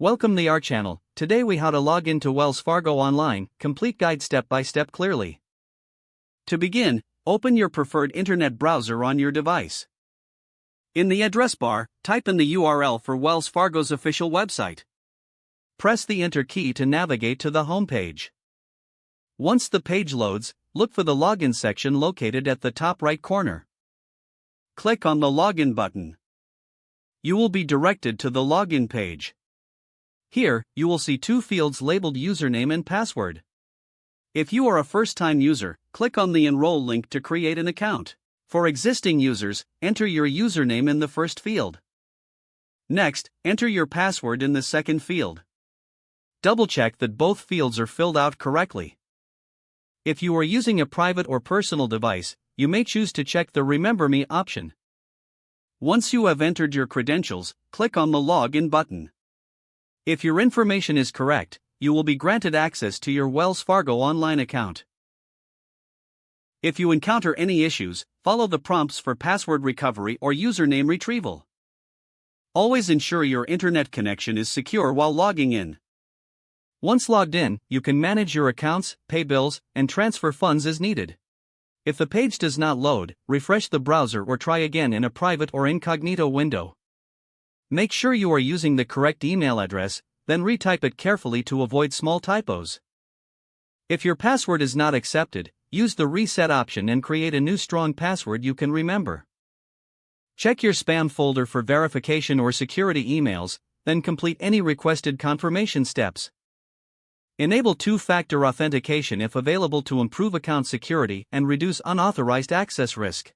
Welcome to our channel. Today we how to log into Wells Fargo online, complete guide step by step clearly. To begin, open your preferred internet browser on your device. In the address bar, type in the URL for Wells Fargo's official website. Press the enter key to navigate to the home page. Once the page loads, look for the login section located at the top right corner. Click on the login button. You will be directed to the login page. Here, you will see two fields labeled username and password. If you are a first-time user, click on the Enroll link to create an account. For existing users, enter your username in the first field. Next, enter your password in the second field. Double-check that both fields are filled out correctly. If you are using a private or personal device, you may choose to check the Remember Me option. Once you have entered your credentials, click on the Login button. If your information is correct, you will be granted access to your Wells Fargo online account. If you encounter any issues, follow the prompts for password recovery or username retrieval. Always ensure your internet connection is secure while logging in. Once logged in, you can manage your accounts, pay bills, and transfer funds as needed. If the page does not load, refresh the browser or try again in a private or incognito window. Make sure you are using the correct email address, then retype it carefully to avoid small typos. If your password is not accepted, use the reset option and create a new strong password you can remember. Check your spam folder for verification or security emails, then complete any requested confirmation steps. Enable two-factor authentication if available to improve account security and reduce unauthorized access risk.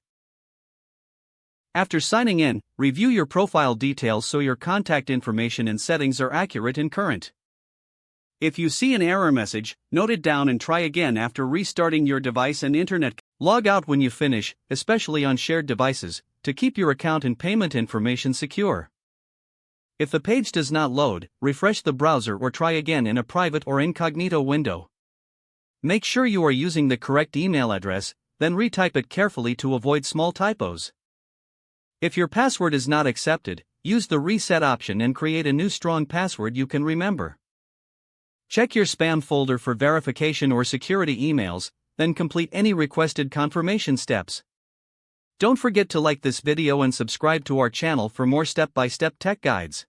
After signing in, review your profile details so your contact information and settings are accurate and current. If you see an error message, note it down and try again after restarting your device and internet. Log out when you finish, especially on shared devices, to keep your account and payment information secure. If the page does not load, refresh the browser or try again in a private or incognito window. Make sure you are using the correct email address, then retype it carefully to avoid small typos. If your password is not accepted, use the reset option and create a new strong password you can remember. Check your spam folder for verification or security emails, then complete any requested confirmation steps. Don't forget to like this video and subscribe to our channel for more step-by-step tech guides.